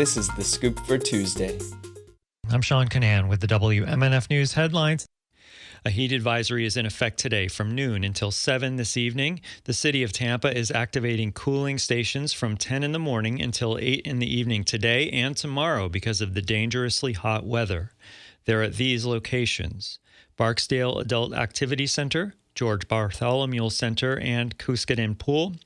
This is The Scoop for Tuesday. I'm Sean Canan with the WMNF News headlines. A heat advisory is in effect today from noon until 7 this evening. The City of Tampa is activating cooling stations from 10 in the morning until 8 in the evening today and tomorrow because of the dangerously hot weather. They're at these locations: Barksdale Adult Activity Center, George Bartholomew Center, and Cuscaden Pool.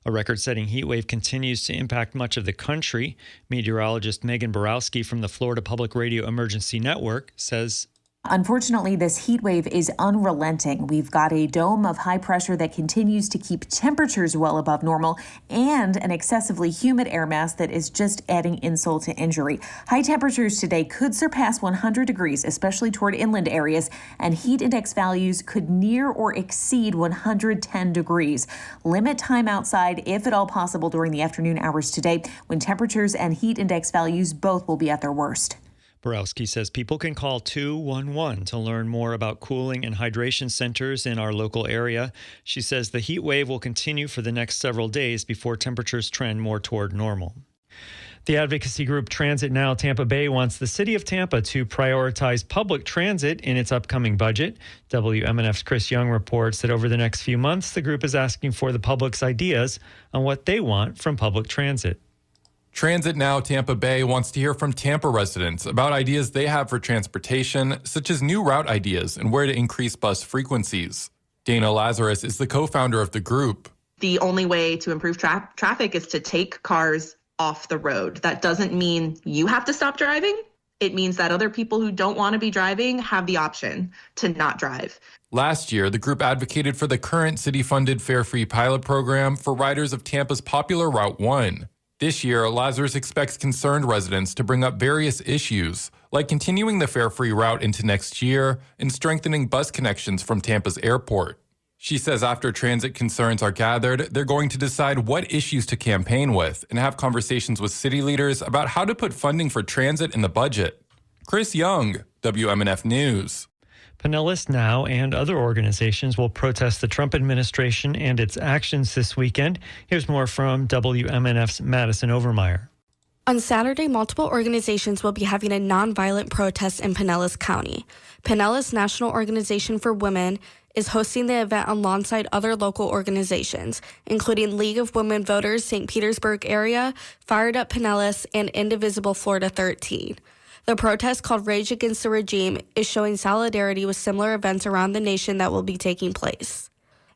A record-setting heat wave continues to impact much of the country. Meteorologist Megan Borowski from the Florida Public Radio Emergency Network says, unfortunately, this heat wave is unrelenting. We've got a dome of high pressure that continues to keep temperatures well above normal and an excessively humid air mass that is just adding insult to injury. High temperatures today could surpass 100 degrees, especially toward inland areas, and heat index values could near or exceed 110 degrees. Limit time outside, if at all possible, during the afternoon hours today, when temperatures and heat index values both will be at their worst. Borowski says people can call 211 to learn more about cooling and hydration centers in our local area. She says the heat wave will continue for the next several days before temperatures trend more toward normal. The advocacy group Transit Now Tampa Bay wants the City of Tampa to prioritize public transit in its upcoming budget. WMNF's Chris Young reports that over the next few months, the group is asking for the public's ideas on what they want from public transit. Transit Now Tampa Bay wants to hear from Tampa residents about ideas they have for transportation, such as new route ideas and where to increase bus frequencies. Dana Lazarus is the co-founder of the group. The only way to improve traffic is to take cars off the road. That doesn't mean you have to stop driving. It means that other people who don't want to be driving have the option to not drive. Last year, the group advocated for the current city-funded fare-free pilot program for riders of Tampa's popular Route 1. This year, Lazarus expects concerned residents to bring up various issues, like continuing the fare-free route into next year and strengthening bus connections from Tampa's airport. She says after transit concerns are gathered, they're going to decide what issues to campaign with and have conversations with city leaders about how to put funding for transit in the budget. Chris Young, WMNF News. Pinellas Now and other organizations will protest the Trump administration and its actions this weekend. Here's more from WMNF's Madison Overmeyer. On Saturday, multiple organizations will be having a nonviolent protest in Pinellas County. Pinellas National Organization for Women is hosting the event alongside other local organizations, including League of Women Voters St. Petersburg Area, Fired Up Pinellas, and Indivisible Florida 13. The protest, called Rage Against the Regime, is showing solidarity with similar events around the nation that will be taking place.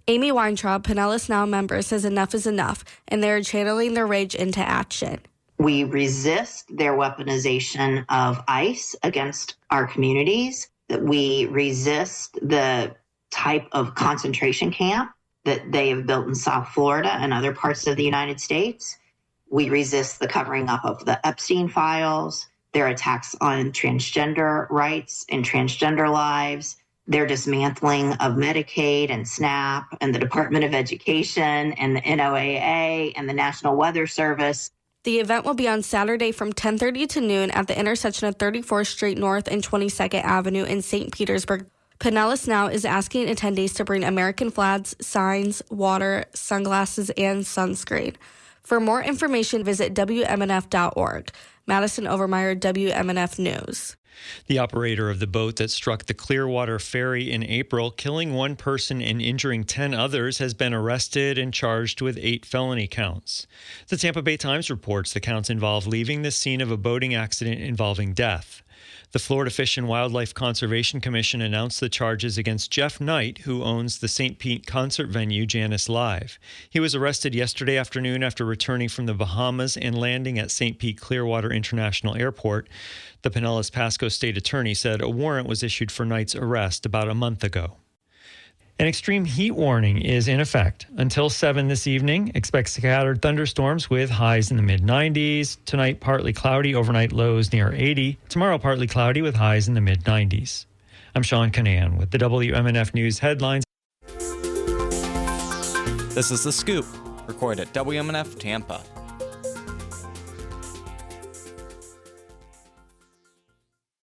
Amy Weintraub, Pinellas Now member, says enough is enough, and they are channeling their rage into action. We resist their weaponization of ICE against our communities. We resist the type of concentration camp that they have built in South Florida and other parts of the United States. We resist the covering up of the Epstein files, their attacks on transgender rights and transgender lives, their dismantling of Medicaid and SNAP and the Department of Education and the NOAA and the National Weather Service. The event will be on Saturday from 10:30 to noon at the intersection of 34th Street North and 22nd Avenue in St. Petersburg. Pinellas Now is asking attendees to bring American flags, signs, water, sunglasses, and sunscreen. For more information, visit WMNF.org. Madison Overmeyer, WMNF News. The operator of the boat that struck the Clearwater Ferry in April, killing one person and injuring 10 others, has been arrested and charged with 8 felony counts. The Tampa Bay Times reports the counts involve leaving the scene of a boating accident involving death. The Florida Fish and Wildlife Conservation Commission announced the charges against Jeff Knight, who owns the St. Pete concert venue Janice Live. He was arrested yesterday afternoon after returning from the Bahamas and landing at St. Pete Clearwater International Airport. The Pinellas Pasco State Attorney said a warrant was issued for Knight's arrest about a month ago. An extreme heat warning is in effect until 7 this evening. Expect scattered thunderstorms with highs in the mid-90s. Tonight, partly cloudy, overnight lows near 80. Tomorrow, partly cloudy with highs in the mid-90s. I'm Sean Canan with the WMNF News headlines. This is The Scoop, recorded at WMNF Tampa.